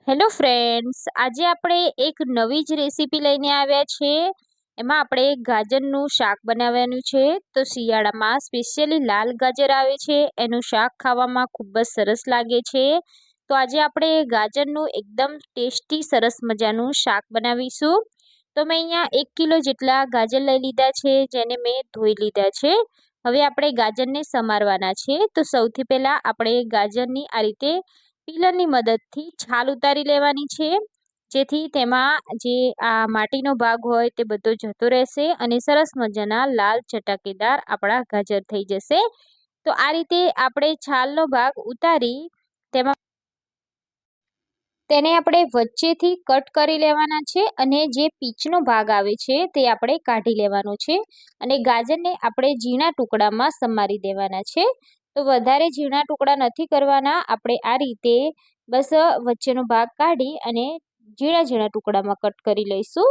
Hello friends, આજે આપણે એક નવી જ રેસીપી લઈને આવ્યા છે। એમાં આપણે ગાજરનું શાક બનાવવાનું છે। તો શિયાળામાં સ્પેશિયલી લાલ ગાજર આવે છે, એનું શાક ખાવામાં ખૂબ જ સરસ લાગે છે। તો આજે આપણે ગાજરનું એકદમ ટેસ્ટી સરસ મજાનું શાક બનાવીશું। તો મેં અહીંયા 1 કિલો જેટલા ગાજર લઈ લીધા છે, જેને મેં ધોઈ લીધા છે। હવે આપણે ગાજરને સમારવાના છે। તો સૌથી પહેલાં આપણે ગાજરની આ રીતે પીલરની મદદથી છાલ ઉતારી લેવાની છે, જેથી તેમાં જે આ માટીનો ભાગ હોય તે બધો જતો રહેશે અને સરસ મજાના લાલ ચટાકેદાર આપણા ગાજર થઈ જશે। તો આ રીતે આપણે છાલનો ભાગ ઉતારી તેમાં તેને આપણે વચ્ચેથી કટ કરી લેવાના છે અને જે પીચનો ભાગ આવે છે તે આપણે કાઢી લેવાનો છે અને ગાજરને આપણે ઝીણા ટુકડામાં સમારી દેવાના છે। તો વધારે ઝીણા ટુકડા નથી કરવાના, આપણે આ રીતે બસ વચ્ચેનો ભાગ કાઢી અને ઝીણા ઝીણા ટુકડામાં કટ કરી લઈશું।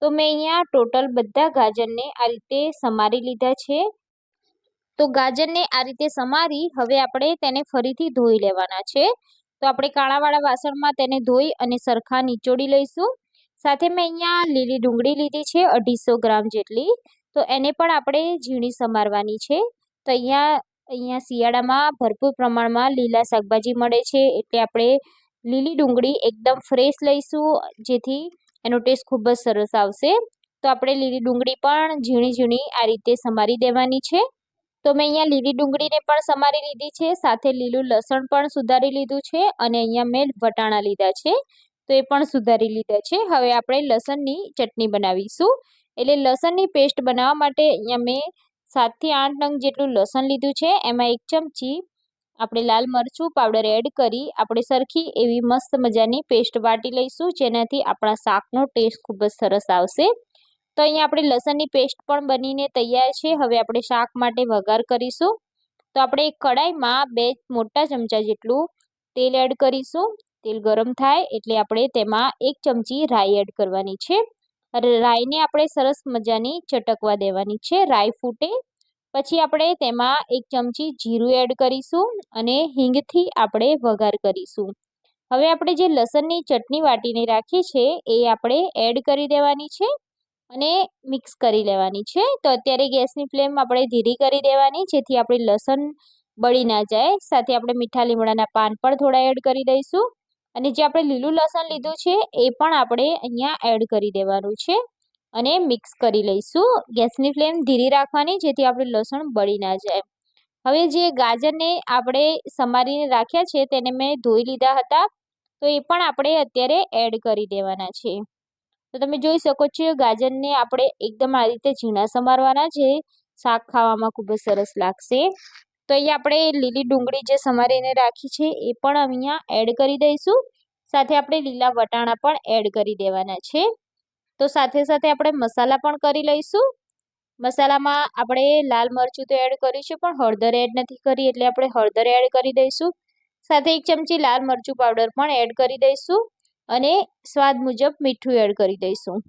તો મેં અહીંયા ટોટલ બધા ગાજરને આ રીતે સમારી લીધા છે। તો ગાજરને આ રીતે સમારી હવે આપણે તેને ફરીથી ધોઈ લેવાના છે। તો આપણે કાણાવાળા વાસણમાં તેને ધોઈ અને સરખા નીચોડી લઈશું। સાથે મેં અહીંયા લીલી ડુંગળી લીધી છે 250 ગ્રામ જેટલી, તો એને પણ આપણે ઝીણી સમારવાની છે। તો અહીંયા શિયાળામાં ભરપૂર પ્રમાણમાં લીલા શાકભાજી મળે છે, એટલે આપણે લીલી ડુંગળી એકદમ ફ્રેશ લઈશું, જેથી એનો ટેસ્ટ ખૂબ જ સરસ આવશે। તો આપણે લીલી ડુંગળી પણ ઝીણી ઝીણી આ રીતે સમારી દેવાની છે। તો મેં અહીંયા લીલી ડુંગળીને પણ સમારી લીધી છે, સાથે લીલું લસણ પણ સુધારી લીધું છે અને અહીંયા મેં વટાણા લીધા છે, તો એ પણ સુધારી લીધા છે। હવે આપણે લસણની ચટણી બનાવીશું, એટલે લસણની પેસ્ટ બનાવવા માટે અહીંયા મેં 7 થી 8 નંગ જેટલું લસણ લીધું છે। એમાં 1 ચમચી આપણે લાલ મરચું પાવડર એડ કરી આપણે સરખી એવી મસ્ત મજાની પેસ્ટ વાટી લઈશું, જેનાથી આપણા શાકનો ટેસ્ટ ખૂબ જ સરસ આવશે। તો અહીંયા આપણે લસણની પેસ્ટ પણ બનીને તૈયાર છે। હવે આપણે શાક માટે વઘાર કરીશું। તો આપણે એક કડાઈમાં 2 મોટા ચમચા જેટલું તેલ એડ કરીશું। તેલ ગરમ થાય એટલે આપણે તેમાં 1 ચમચી રાઈ એડ કરવાની છે। રાઈને આપણે સરસ મજાની ચટકવા દેવાની છે। રાઈ ફૂટે પછી આપણે તેમાં 1 ચમચી જીરું એડ કરીશું અને હિંગથી આપણે વઘાર કરીશું। હવે આપણે જે લસણની ચટણી વાટીને રાખી છે એ આપણે એડ કરી દેવાની છે અને મિક્સ કરી લેવાની છે। તો અત્યારે ગેસની ફ્લેમ આપણે ધીરી કરી દેવાની, જેથી આપણે લસણ બળી ના જાય। સાથે આપણે મીઠા લીમડાના પાન પણ થોડા એડ કરી દઈશું અને જે આપણે લીલું લસણ લીધું છે એ પણ આપણે અહીંયા એડ કરી દેવાનું છે અને મિક્સ કરી લઈશું। ગેસની ફ્લેમ ધીરી રાખવાની, જેથી આપણે લસણ બળી ના જાય। હવે જે ગાજરને આપણે સમારીને રાખ્યા છે તેને મેં ધોઈ લીધા હતા, તો એ પણ આપણે અત્યારે એડ કરી દેવાના છે। તો તમે જોઈ શકો છો ગાજરને આપણે એકદમ આ રીતે ઝીણા સમારવાના છે, શાક ખાવામાં ખૂબ જ સરસ લાગશે। તો અહીંયા આપણે લીલી ડુંગળી જે સમારીને રાખી છે એ પણ અહીંયા એડ કરી દઈશું, સાથે આપણે લીલા વટાણા પણ એડ કરી દેવાના છે। તો સાથે સાથે આપણે મસાલા પણ કરી લઈશું। મસાલામાં આપણે લાલ મરચું તો એડ કરીશું, પણ હળદર એડ નથી કરી, એટલે આપણે હળદર એડ કરી દઈશું। સાથે 1 ચમચી લાલ મરચું પાવડર પણ એડ કરી દઈશું અને સ્વાદ મુજબ મીઠું એડ કરી દઈશું।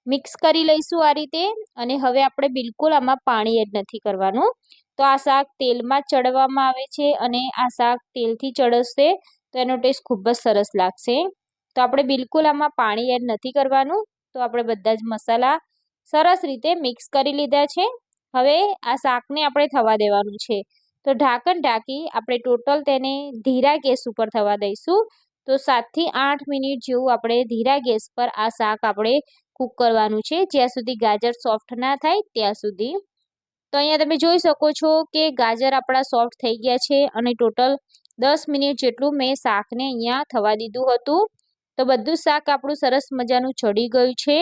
મિક્સ કરી લઈશું આ રીતે, અને હવે આપણે બિલકુલ આમાં પાણી એડ નથી કરવાનું। તો આ શાક તેલમાં જ ચડવામાં આવે છે અને આ શાક તેલથી ચડશે તો એનો ટેસ્ટ ખૂબ જ સરસ લાગશે। તો આપણે બિલકુલ આમાં પાણી એડ નથી કરવાનું। તો આપણે બધા જ મસાલા સરસ રીતે મિક્સ કરી લીધા છે। હવે આ શાકને આપણે થવા દેવાનું છે। તો ઢાંકણ ઢાંકી આપણે ટોટલ તેને ધીરા ગેસ ઉપર થવા દઈશું। તો 7 થી 8 મિનિટ જેવું આપણે ધીરા ગેસ પર આ શાક આપણે કૂક કરવાનું છે, જ્યાં સુધી ગાજર સોફ્ટ ના થાય ત્યાં સુધી। તો અહીંયા તમે જોઈ શકો છો કે ગાજર આપણા સોફ્ટ થઈ ગયા છે અને ટોટલ 10 મિનિટ જેટલું મેં શાકને અહીંયા થવા દીધું હતું। તો બધું શાક આપણું સરસ મજાનું ચડી ગયું છે।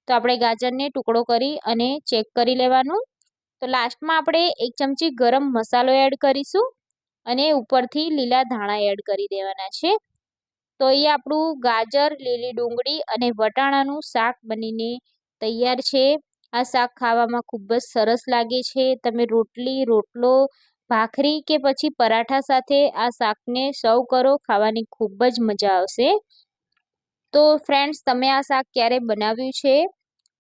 તો આપણે ગાજરને ટુકડો કરી અને ચેક કરી લેવાનું। તો લાસ્ટમાં આપણે 1 ચમચી ગરમ મસાલો એડ કરીશું અને ઉપરથી લીલા ધાણા એડ કરી દેવાના છે। તો અહીંયા આપણું ગાજર, લીલી ડુંગળી અને વટાણાનું શાક બનીને તૈયાર છે। આ શાક ખાવામાં ખૂબ જ સરસ લાગે છે। તમે રોટલી, રોટલો, ભાખરી કે પછી પરાઠા સાથે આ શાકને સર્વ કરો, ખાવાની ખૂબ જ મજા આવશે। તો ફ્રેન્ડ્સ, તમે આ શાક ક્યારે બનાવ્યું છે?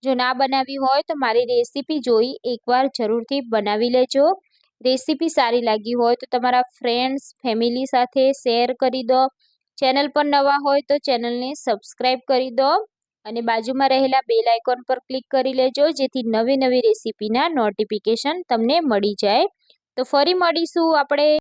જો ના બનાવ્યું હોય તો મારી રેસીપી જોઈ એકવાર જરૂરથી બનાવી લેજો। રેસીપી સારી લાગી હોય તો તમારા ફ્રેન્ડ્સ, ફેમિલી સાથે શેર કરી દો। ચેનલ પર નવા હોય તો ચેનલને સબસ્ક્રાઈબ કરી દો અને બાજુમાં રહેલા બેલ આઇકોન પર ક્લિક કરી લેજો, જેથી નવી નવી રેસીપીના નોટિફિકેશન તમને મળી જાય. તો ફરી મળીશું આપણે